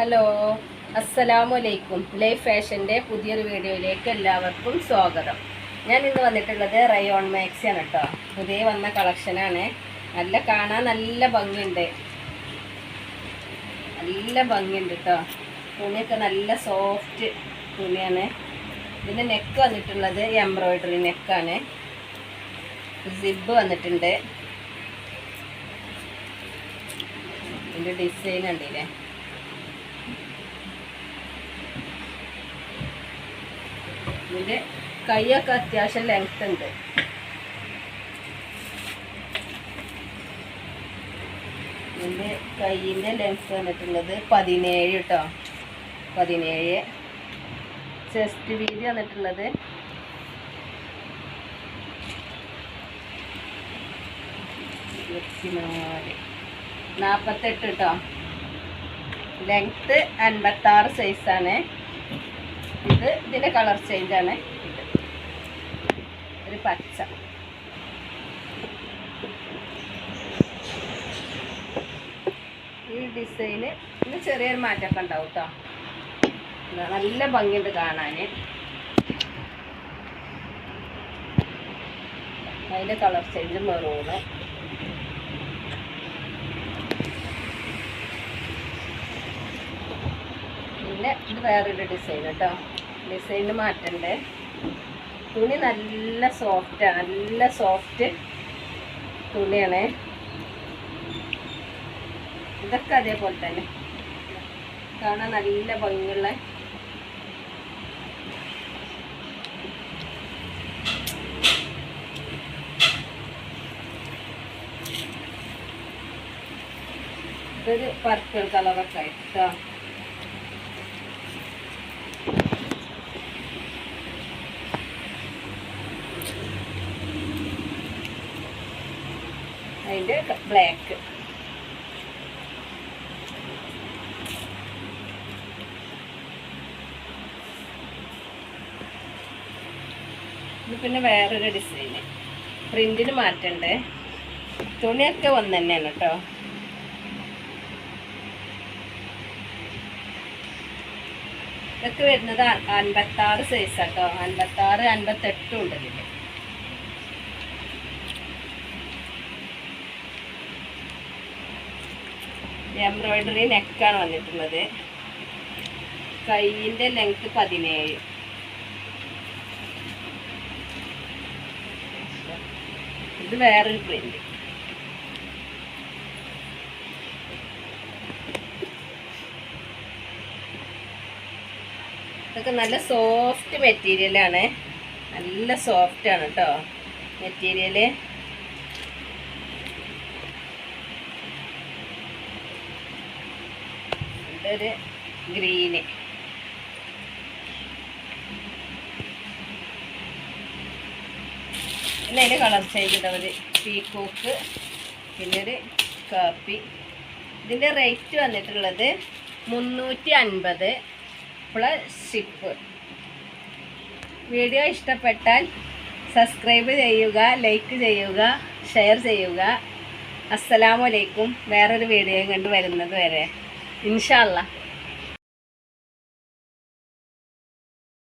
Hello, അസ്സലാമലൈക്കും. Life ഫാഷൻ്റെ പുതിയൊരു വീഡിയോയിലേക്ക് എല്ലാവർക്കും സ്വാഗതം. ഞാൻ ഇന്ന് വന്നിട്ടുള്ളത് റയോൺ മാക്സിയാണ് കേട്ടോ. പുതിയ വന്ന കളക്ഷനാണ്. കാണാൻ നല്ല ഭംഗിയുണ്ട് കേട്ടോ. തുണിയൊക്കെ നല്ല സോഫ്റ്റ് തുണിയാണ്. ഇതിൻ്റെ നെക്ക് വന്നിട്ടുള്ളത് എംബ്രോയ്ഡറി നെക്കാണ്. സിബ് വന്നിട്ടുണ്ട്. ഇതിൻ്റെ ഡിസൈൻ ഉണ്ടല്ലേ, ഇതിൻ്റെ കൈയൊക്കെ അത്യാവശ്യം ലെങ്ത് ഉണ്ട്. ഇതിൻ്റെ കൈയിൻ്റെ ലെങ്ത് വന്നിട്ടുള്ളത് 17 കേട്ടോ. 17. ചെസ്റ്റ് വീതി വന്നിട്ടുള്ളത് 48 കേട്ടോ. ലെങ്ത്ത് 56 സൈസാണ്. ഇതിൻ്റെ കളർ ചേഞ്ചാണ്. ഒരു പച്ച. ഈ ഡിസൈന് ഇന്ന് ചെറിയൊരു മാറ്റമൊക്കെ ഉണ്ടാവും കേട്ടോ. നല്ല ഭംഗിയുണ്ട് കാണാൻ. അതിൻ്റെ കളർ ചേഞ്ച് മെറൂണ്. പിന്നെ ഇത് വേറൊരു ഡിസൈൻ കേട്ടോ. ഡിസൈന് മാറ്റണ്ട്. തുണി നല്ല സോഫ്റ്റാണ്, നല്ല സോഫ്റ്റ് തുണിയാണ്. ഇതൊക്കെ അതേപോലെ തന്നെ കാണാൻ നല്ല ഭംഗിയുള്ള ഇതൊരു പർപ്പിൾ കളറൊക്കെ ആയിട്ട് കേട്ടോ. അതിൻ്റെ ബ്ലാക്ക്. ഇത് പിന്നെ വേറൊരു ഡിസൈന്. പ്രിന്റിന് മാറ്റണ്ട്. തുണിയൊക്കെ ഒന്ന് തന്നെയാണ് കേട്ടോ. ഇതൊക്കെ വരുന്നത് 56 സൈസാട്ടോ. 56, 58 ഉണ്ട് ഇതിൽ. എംബ്രോയ്ഡറി നെക്കാണ് വന്നിട്ടുള്ളത്. കൈയിൻ്റെ ലെങ്ത് 17. ഇത് വേറൊരു പ്രിന്റ്. ഇതൊക്കെ നല്ല സോഫ്റ്റ് മെറ്റീരിയലാണ്. നല്ല സോഫ്റ്റാണ് കേട്ടോ മെറ്റീരിയല്. ഇതൊരു ഗ്രീന്. പിന്നെ അതിൻ്റെ കളർ ചേഞ്ച് ഒരു പീക്കോക്ക്, പിന്നെ ഒരു കാപ്പി. ഇതിൻ്റെ റേറ്റ് വന്നിട്ടുള്ളത് 350 പ്ലസ് ഷിപ്പ്. വീഡിയോ ഇഷ്ടപ്പെട്ടാൽ സബ്സ്ക്രൈബ് ചെയ്യുക, ലൈക്ക് ചെയ്യുക, ഷെയർ ചെയ്യുക. അസ്സലാമു അലൈക്കും. വേറൊരു വീഡിയോ കണ്ട് വരുന്നത് വരെ ഇൻഷാ അല്ലാഹ്.